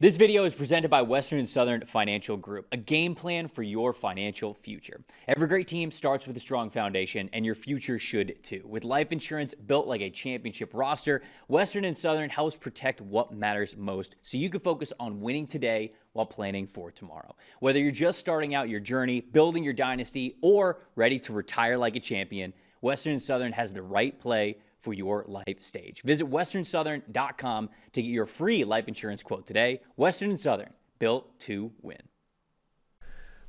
This video is presented by Western and Southern Financial Group, a game plan for your financial future. Every great team starts with a strong foundation, and your future should too. With life insurance built like a championship roster, Western and Southern helps protect what matters most so you can focus on winning today while planning for tomorrow. Whether you're just starting out your journey, building your dynasty, or ready to retire like a champion, Western and Southern has the right play for your life stage. Visit westernsouthern.com to get your free life insurance quote today. Western and Southern, built to win.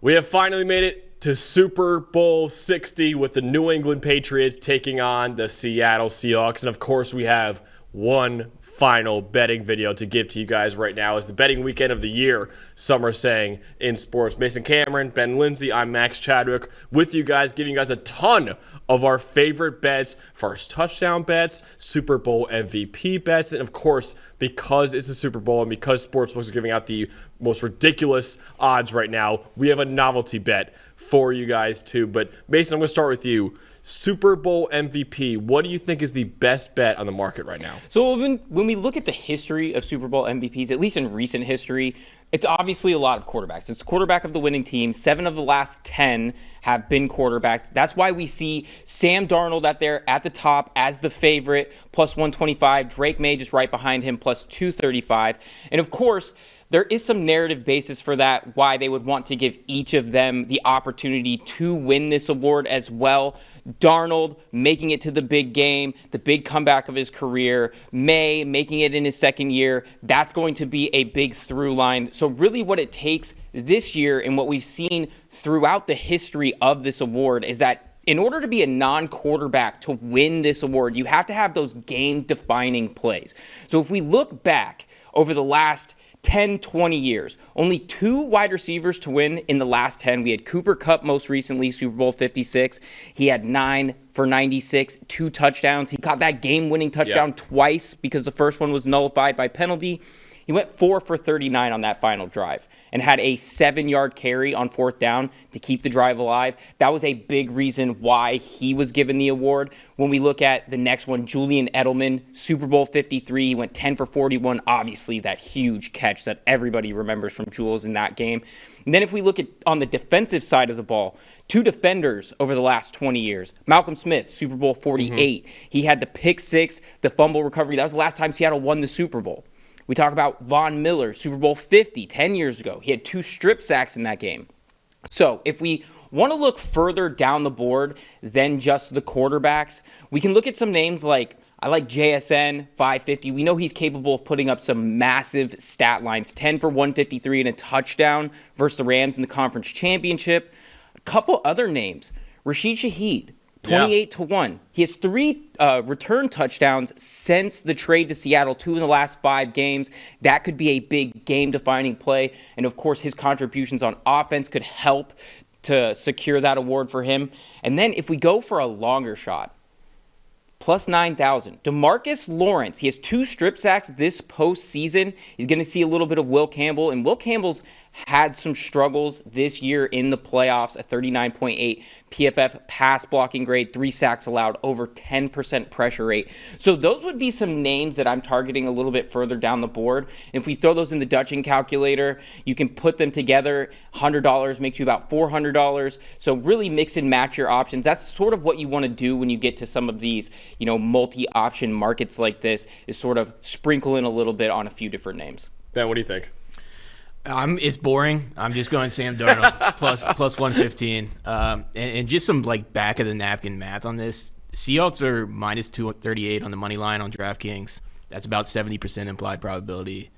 We have finally made it to Super Bowl 60 with the New England Patriots taking on the Seattle Seahawks. And of course, we have one final betting video to give to you guys right now. It's the betting weekend of the year, some are saying, in sports. Mason Cameron, Ben Linsey, I'm Max Chadwick with you guys, giving you guys a ton of our favorite bets, first touchdown bets, Super Bowl MVP bets, and of course, because it's the Super Bowl and because sportsbooks are giving out the most ridiculous odds right now, we have a novelty bet for you guys too. But Mason, I'm going to start with you. Super Bowl MVP, what do you think is the best bet on the market right now? So when we look at the history of Super Bowl MVPs, at least in recent history, it's obviously a lot of quarterbacks. It's the quarterback of the winning team. 7 of the last 10 have been quarterbacks. That's why we see Sam Darnold out there at the top as the favorite, plus 125. Drake May just right behind him, plus 235. And of course, there is some narrative basis for that, why they would want to give each of them the opportunity to win this award as well. Darnold making it to the big game, the big comeback of his career. May making it in his second year. That's going to be a big through line. So really what it takes this year and what we've seen throughout the history of this award is that in order to be a non-quarterback to win this award, you have to have those game-defining plays. So if we look back over the last 10, 20 years. Only 2 wide receivers to win in the last 10. We had Cooper Kupp most recently, Super Bowl 56. He had 9 for 96, 2 touchdowns. He caught that game-winning touchdown twice because the first one was nullified by penalty. He went 4 for 39 on that final drive and had a 7-yard carry on 4th down to keep the drive alive. That was a big reason why he was given the award. When we look at the next one, Julian Edelman, Super Bowl 53, he went 10 for 41. Obviously, that huge catch that everybody remembers from Jules in that game. And then if we look at on the defensive side of the ball, 2 defenders over the last 20 years. Malcolm Smith, Super Bowl 48. He had the pick 6, the fumble recovery. That was the last time Seattle won the Super Bowl. We talk about Von Miller, Super Bowl 50, 10 years ago. He had 2 strip sacks in that game. So if we want to look further down the board than just the quarterbacks, we can look at some names like, I like JSN, 550. We know he's capable of putting up some massive stat lines, 10 for 153 and a touchdown versus the Rams in the conference championship. A couple other names, Rashid Shaheed. 28-1. He has 3 return touchdowns since the trade to Seattle, 2 in the last 5 games. That could be a big game-defining play. And, of course, his contributions on offense could help to secure that award for him. And then if we go for a longer shot, plus 9,000. DeMarcus Lawrence, he has 2 strip sacks this postseason. He's going to see a little bit of Will Campbell. And Will Campbell's had some struggles this year in the playoffs, a 39.8 PFF pass blocking grade, 3 sacks allowed, over 10% pressure rate. So those would be some names that I'm targeting a little bit further down the board. And if we throw those in the Dutching calculator, you can put them together. $100 makes you about $400. So really mix and match your options. That's sort of what you want to do when you get to some of these, multi-option markets like this, is sort of sprinkle in a little bit on a few different names. Ben, what do you think? It's boring. I'm just going Sam Darnold plus 115. And just some back of the napkin math on this. Seahawks are minus 238 on the money line on DraftKings. That's about 70% implied probability.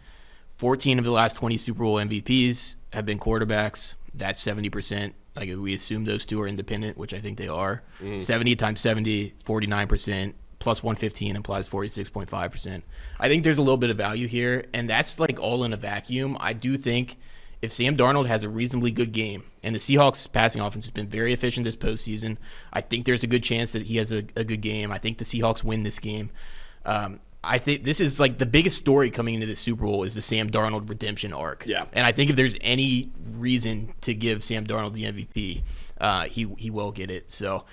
14 of the last 20 Super Bowl MVPs have been quarterbacks. That's 70%. If we assume those 2 are independent, which I think they are. 70 times 70, 49%. Plus 115 implies 46.5%. I think there's a little bit of value here, and that's all in a vacuum. I do think if Sam Darnold has a reasonably good game, and the Seahawks passing offense has been very efficient this postseason, I think there's a good chance that he has a good game. I think the Seahawks win this game. I think this is like the biggest story coming into the Super Bowl is the Sam Darnold redemption arc. Yeah. And I think if there's any reason to give Sam Darnold the MVP, he will get it. So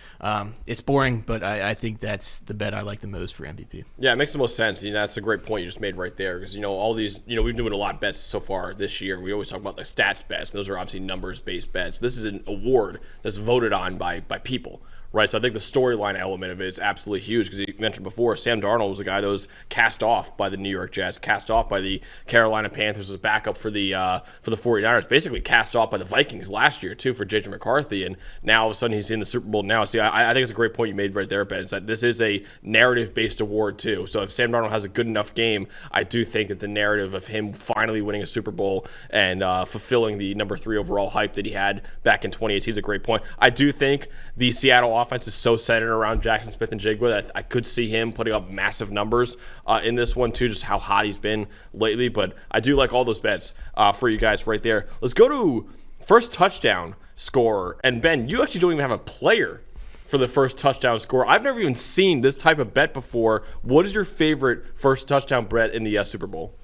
it's boring, but I think that's the bet I like the most for MVP. Yeah, it makes the most sense. That's a great point you just made right there because, all these, we've been doing a lot of bets so far this year. We always talk about the stats bets, and those are obviously numbers-based bets. This is an award that's voted on by people. Right, so I think the storyline element of it is absolutely huge because you mentioned before, Sam Darnold was a guy that was cast off by the New York Jets, cast off by the Carolina Panthers as backup for the 49ers, basically cast off by the Vikings last year too for J.J. McCarthy, and now all of a sudden he's in the Super Bowl now. See, I think it's a great point you made right there, Ben, is that this is a narrative-based award too. So if Sam Darnold has a good enough game, I do think that the narrative of him finally winning a Super Bowl and fulfilling the number 3 overall hype that he had back in 2018 is a great point. I do think the Seattle offense is so centered around Jackson Smith-Njigba that I could see him putting up massive numbers in this one too, just how hot he's been lately. But I do like all those bets for you guys right there. Let's go to first touchdown scorer. And Ben, you actually don't even have a player for the first touchdown scorer. I've never even seen this type of bet before. What is your favorite first touchdown bet in the Super Bowl?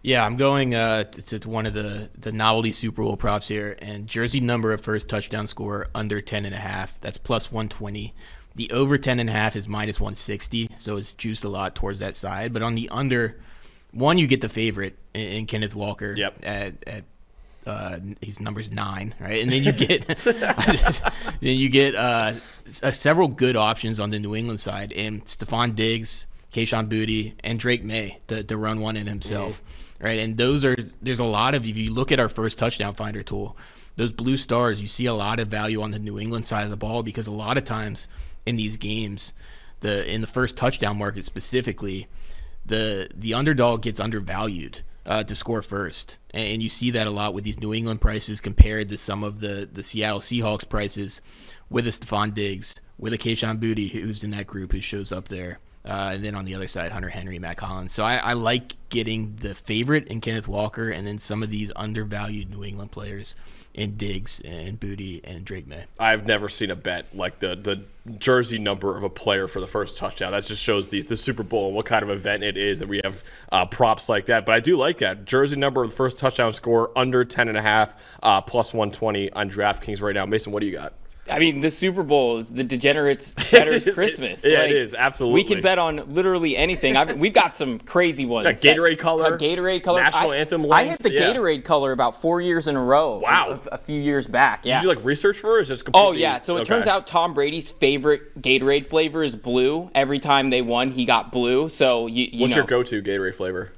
Yeah, I'm going to one of the novelty Super Bowl props here, and jersey number of first touchdown scorer under 10.5. That's plus 120. The over 10.5 is minus 160, so it's juiced a lot towards that side. But on the under, one you get the favorite in Kenneth Walker. Yep. At his number's 9, right? And then you get several good options on the New England side, and Stephon Diggs, Kayshon Boutte, and Drake May to run one in himself. Right, and there's a lot of, if you look at our first touchdown finder tool, those blue stars, you see a lot of value on the New England side of the ball because a lot of times in these games, in the first touchdown market specifically, the underdog gets undervalued to score first, and you see that a lot with these New England prices compared to some of the Seattle Seahawks prices with a Stephon Diggs, with a Kayshon Boutte who's in that group who shows up there. And then on the other side, Hunter Henry, Matt Collins. So I like getting the favorite in Kenneth Walker and then some of these undervalued New England players in Diggs and Boutte and Drake May. I've never seen a bet like the jersey number of a player for the first touchdown. That just shows the Super Bowl and what kind of event it is that we have props like that. But I do like that. Jersey number of the first touchdown score under 10.5, plus 120 on DraftKings right now. Mason, what do you got? I mean, the Super Bowl is the degenerates' better's Christmas. It is, absolutely. We can bet on literally anything. We've got some crazy ones. Gatorade color. Gatorade color. National anthem length. I hit the Gatorade color about 4 years in a row. Wow. A few years back, yeah. Did you research for it, or is it just completely... Oh, yeah. So it turns out Tom Brady's favorite Gatorade flavor is blue. Every time they won, he got blue. So What's your go-to Gatorade flavor?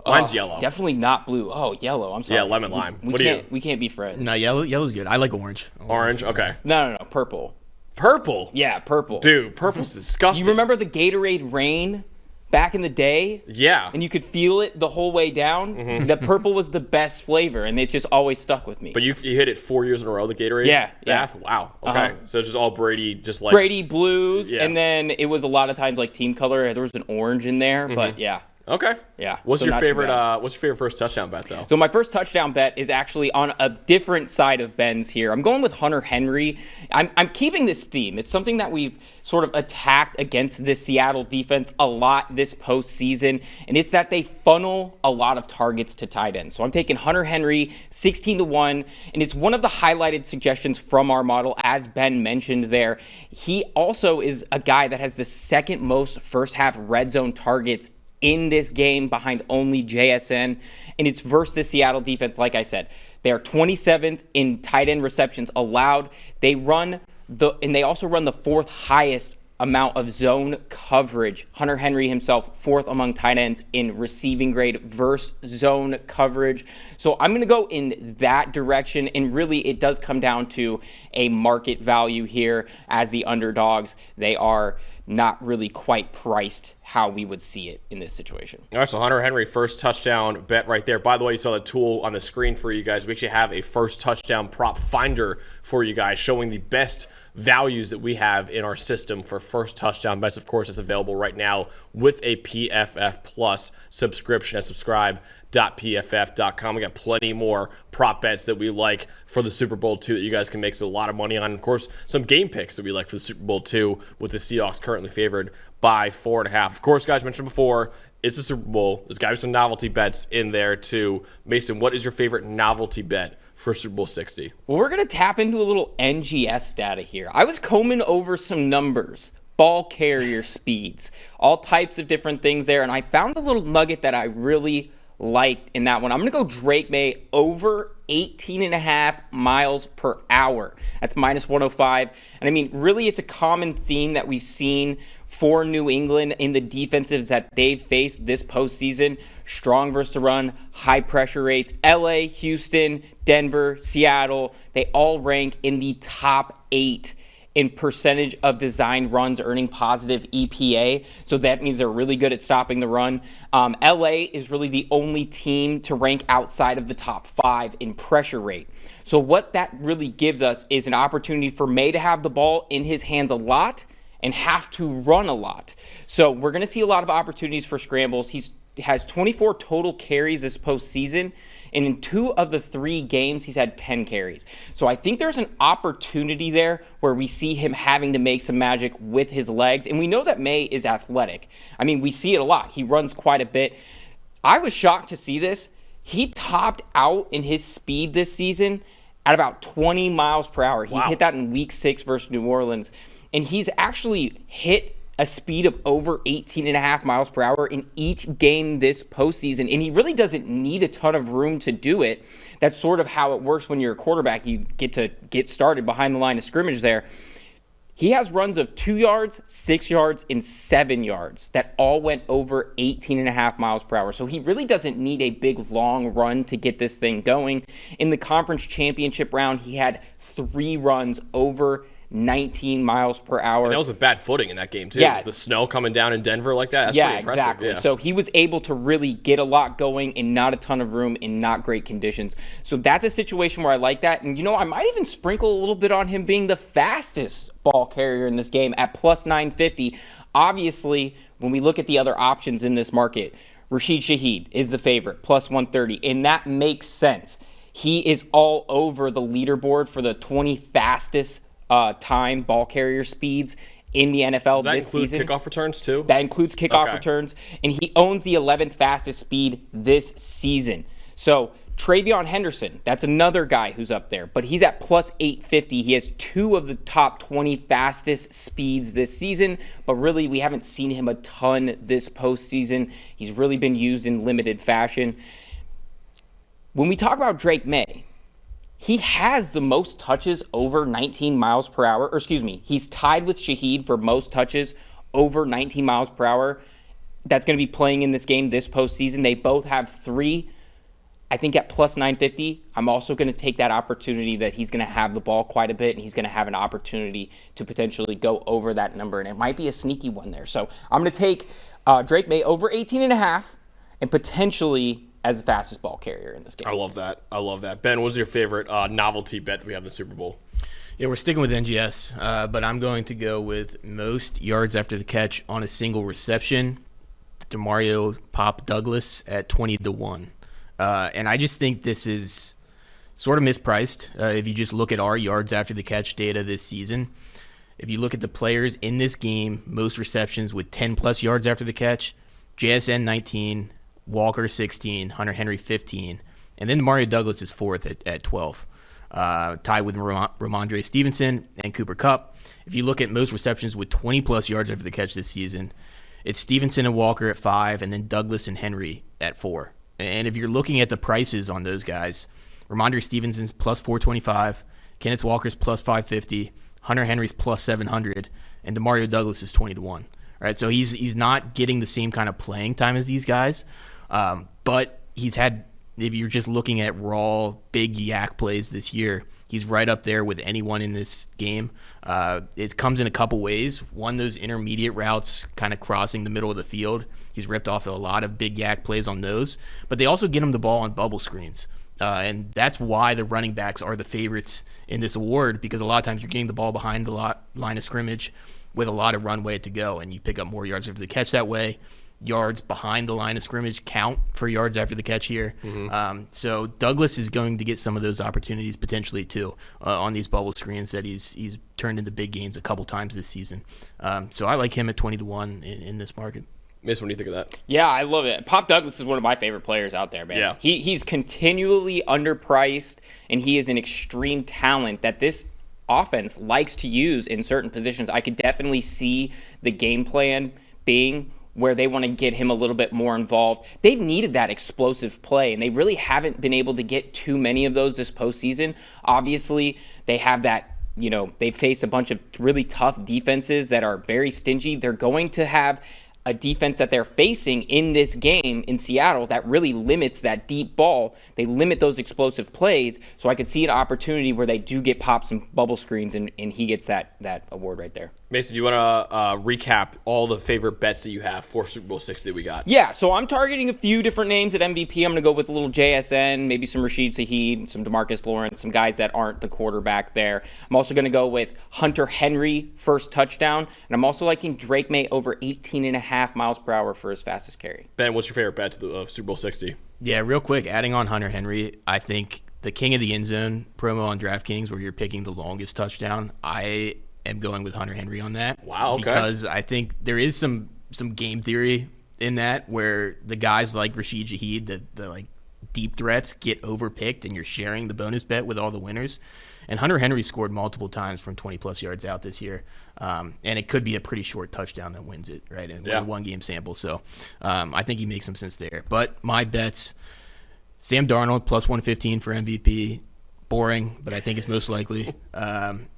Mine's yellow. Definitely not blue. Oh, yellow. I'm sorry. Yeah, lemon lime. We can't be friends. No, yellow's good. I like orange. Orange? Okay. No. Purple. Purple? Yeah, purple. Dude, purple's disgusting. You remember the Gatorade rain back in the day? Yeah. And you could feel it the whole way down? Mm-hmm. The purple was the best flavor, and it's just always stuck with me. But you hit it 4 years in a row, the Gatorade? Yeah. Wow. Okay. So it's just all Brady, just like... Brady blues, yeah. And then it was a lot of times team color. There was an orange in there, but yeah. Okay. Yeah. What's your favorite first touchdown bet, though? So my first touchdown bet is actually on a different side of Ben's here. I'm going with Hunter Henry. I'm keeping this theme. It's something that we've sort of attacked against this Seattle defense a lot this postseason, and it's that they funnel a lot of targets to tight ends. So I'm taking Hunter Henry 16-1, and it's one of the highlighted suggestions from our model, as Ben mentioned there. He also is a guy that has the second most first half red zone targets in this game behind only JSN, and it's versus the Seattle defense. Like I said, they are 27th in tight end receptions allowed. They also run the fourth highest amount of zone coverage. Hunter Henry himself, fourth among tight ends in receiving grade versus zone coverage. So I'm going to go in that direction, and really it does come down to a market value here as the underdogs. They are not really quite priced how we would see it in this situation. All right, so Hunter Henry, first touchdown bet right there. By the way, you saw the tool on the screen for you guys. We actually have a first touchdown prop finder for you guys showing the best values that we have in our system for first touchdown bets. Of course, it's available right now with a PFF Plus subscription at subscribe.pff.com. We got plenty more prop bets that we like for the Super Bowl too that you guys can make a lot of money on. Of course, some game picks that we like for the Super Bowl too, with the Seahawks currently favored by 4.5. Of course, guys, mentioned before, It's the Super Bowl. There's got to be some novelty bets in there too. Mason, what is your favorite novelty bet for Super Bowl 60? Well, we're going to tap into a little NGS data here. I was combing over some numbers, ball carrier speeds, all types of different things there, and I found a little nugget that I really liked in that one. I'm going to go Drake May over 18.5 miles per hour. That's minus 105. And I mean, really, it's a common theme that we've seen for New England in the defensives that they've faced this postseason. Strong versus the run, high pressure rates. LA, Houston, Denver, Seattle, they all rank in the top 8 in percentage of designed runs earning positive EPA. So that means they're really good at stopping the run. LA is really the only team to rank outside of the top 5 in pressure rate. So what that really gives us is an opportunity for May to have the ball in his hands a lot and have to run a lot. So we're going to see a lot of opportunities for scrambles. He has 24 total carries this postseason, and in 2 of the 3 games, he's had 10 carries. So I think there's an opportunity there where we see him having to make some magic with his legs, and we know that May is athletic. I mean, we see it a lot. He runs quite a bit. I was shocked to see this. He topped out in his speed this season at about 20 miles per hour. He hit that in Week 6 versus New Orleans, and he's actually hit a speed of over 18.5 miles per hour in each game this postseason. And he really doesn't need a ton of room to do it. That's sort of how it works when you're a quarterback. You get to get started behind the line of scrimmage there. He has runs of 2 yards, 6 yards, and 7 yards that all went over 18.5 miles per hour. So he really doesn't need a big, long run to get this thing going. In the conference championship round, he had 3 runs over 19 miles per hour. And that was a bad footing in that game, too. Yeah. The snow coming down in Denver like that. That's pretty impressive. Exactly. Yeah. So he was able to really get a lot going in not a ton of room in not great conditions. So that's a situation where I like that. And, I might even sprinkle a little bit on him being the fastest ball carrier in this game at plus 950. Obviously, when we look at the other options in this market, Rashid Shaheed is the favorite, plus 130. And that makes sense. He is all over the leaderboard for the 20 fastest time ball carrier speeds in the NFL this season. Does that include kickoff returns too? That includes kickoff returns, and he owns the 11th fastest speed this season. So Travion Henderson, that's another guy who's up there, but he's at plus 850. He has 2 of the top 20 fastest speeds this season, but really we haven't seen him a ton this postseason. He's really been used in limited fashion. When we talk about Drake May, he has the most touches over 19 miles per hour. Or excuse me, he's tied with Shaheed for most touches over 19 miles per hour. That's going to be playing in this game this postseason. They both have 3. I think at plus 950, I'm also going to take that opportunity that he's going to have the ball quite a bit, and he's going to have an opportunity to potentially go over that number, and it might be a sneaky one there. So I'm going to take Drake May over 18.5 and potentially as the fastest ball carrier in this game. I love that. Ben, what's your favorite novelty bet that we have in the Super Bowl? Yeah, we're sticking with NGS, but I'm going to go with most yards after the catch on a single reception, DeMario Pop Douglas at 20-1. And I just think this is sort of mispriced if you just look at our yards after the catch data this season. If you look at the players in this game, most receptions with 10-plus yards after the catch, JSN 19, Walker 16, Hunter Henry 15, and then Mario Douglas is 4th at 12, tied with Ramondre Stevenson and Cooper Kupp. If you look at most receptions with 20-plus yards after the catch this season, it's Stevenson and Walker at 5, and then Douglas and Henry at 4. And if you're looking at the prices on those guys, Ramondre Stevenson's plus 425, Kenneth Walker's plus 550, Hunter Henry's plus 700, and DeMario Douglas is 20-1. Right, so he's not getting the same kind of playing time as these guys. But he's had, if you're just looking at raw big yak plays this year, he's right up there with anyone in this game. It comes in a couple ways. One, those intermediate routes kind of crossing the middle of the field. He's ripped off a lot of big yak plays on those. But they also get him the ball on bubble screens. And that's why the running backs are the favorites in this award, because a lot of times you're getting the ball behind the line of scrimmage with a lot of runway to go, and you pick up more yards after the catch that way. Yards behind the line of scrimmage count for yards after the catch here. Mm-hmm. So Douglas is going to get some of those opportunities potentially too on these bubble screens that he's turned into big gains a couple times this season. So I like him at 20-1 in this market. Mason, what do you think of that? Yeah, I love it. Pop Douglas is one of my favorite players out there, man. Yeah. He's continually underpriced, and he is an extreme talent that this offense likes to use in certain positions. I could definitely see the game plan being where they want to get him a little bit more involved. They've needed that explosive play, and they really haven't been able to get too many of those this postseason. Obviously, they have that, they've faced a bunch of really tough defenses that are very stingy. They're going to have a defense that they're facing in this game in Seattle that really limits that deep ball. They limit those explosive plays. So I could see an opportunity where they do get pops and bubble screens, and he gets that award right there. Mason, do you want to recap all the favorite bets that you have for Super Bowl 60 that we got? Yeah, so I'm targeting a few different names at MVP. I'm going to go with a little JSN, maybe some Rashid Shaheed, some DeMarcus Lawrence, some guys that aren't the quarterback there. I'm also going to go with Hunter Henry, first touchdown, and I'm also liking Drake May over 18.5 miles per hour for his fastest carry. Ben, what's your favorite bet to the Super Bowl 60? Yeah, real quick, adding on Hunter Henry, I think the king of the end zone promo on DraftKings where you're picking the longest touchdown, I am going with Hunter Henry on that. Wow, okay. Because I think there is some game theory in that where the guys like Rashid Shaheed, the like deep threats, get overpicked and you're sharing the bonus bet with all the winners. And Hunter Henry scored multiple times from 20-plus yards out this year. And it could be a pretty short touchdown that wins it, right? In a one-game sample. So I think he makes some sense there. But my bets, Sam Darnold, plus 115 for MVP. Boring, but I think it's most likely.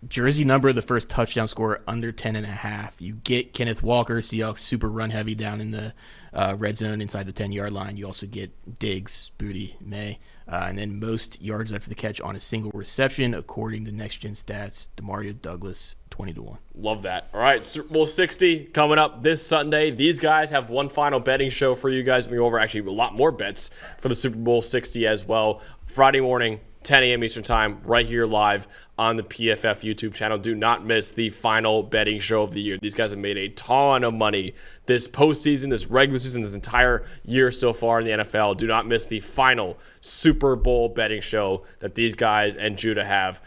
Jersey number of the first touchdown scorer under 10.5. You get Kenneth Walker, Seahawks super run heavy down in the red zone inside the 10-yard line. You also get Diggs, Booty, May. And then most yards after the catch on a single reception, according to Next Gen Stats, Demario Douglas, 20-1. Love that. All right, Super Bowl 60 coming up this Sunday. These guys have one final betting show for you guys. We go over actually a lot more bets for the Super Bowl 60 as well. Friday morning, 10 a.m. Eastern Time, right here live on the PFF YouTube channel. Do not miss the final betting show of the year. These guys have made a ton of money this postseason, this regular season, this entire year so far in the NFL. Do not miss the final Super Bowl betting show that these guys and Judah have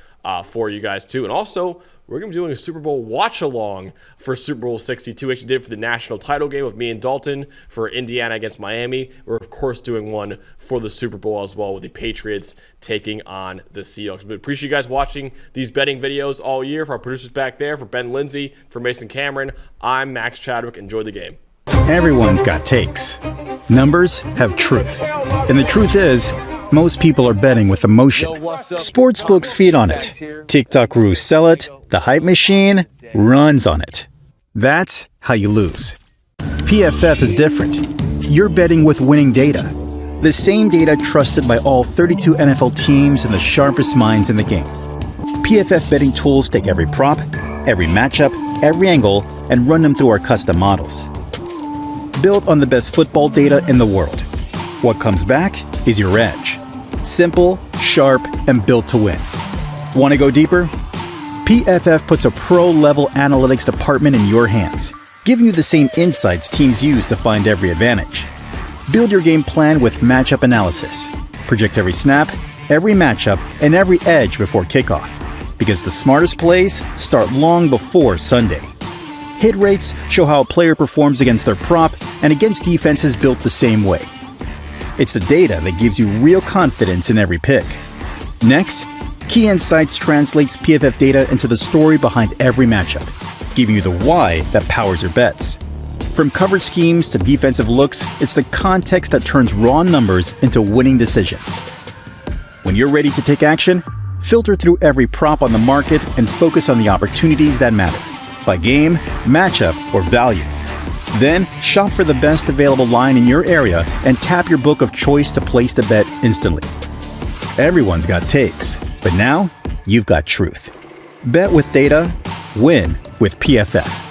for you guys too. And also, we're going to be doing a Super Bowl watch-along for Super Bowl 62. We actually did it for the national title game with me and Dalton for Indiana against Miami. We're, of course, doing one for the Super Bowl as well with the Patriots taking on the Seahawks. But appreciate you guys watching these betting videos all year. For our producers back there, for Ben Linsey, for Mason Cameron, I'm Max Chadwick. Enjoy the game. Everyone's got takes. Numbers have truth. And the truth is, most people are betting with emotion. Sportsbooks feed on it. TikTok rules sell it. The hype machine runs on it. That's how you lose. PFF is different. You're betting with winning data. The same data trusted by all 32 NFL teams and the sharpest minds in the game. PFF betting tools take every prop, every matchup, every angle, and run them through our custom models. Built on the best football data in the world. What comes back is your edge. Simple, sharp, and built to win. Want to go deeper? PFF puts a pro-level analytics department in your hands, giving you the same insights teams use to find every advantage. Build your game plan with matchup analysis. Project every snap, every matchup, and every edge before kickoff, because the smartest plays start long before Sunday. Hit rates show how a player performs against their prop and against defenses built the same way. It's the data that gives you real confidence in every pick. Next, Key Insights translates PFF data into the story behind every matchup, giving you the why that powers your bets. From coverage schemes to defensive looks, it's the context that turns raw numbers into winning decisions. When you're ready to take action, filter through every prop on the market and focus on the opportunities that matter, by game, matchup, or value. Then, shop for the best available line in your area and tap your book of choice to place the bet instantly. Everyone's got takes, but now you've got truth. Bet with data, win with PFF.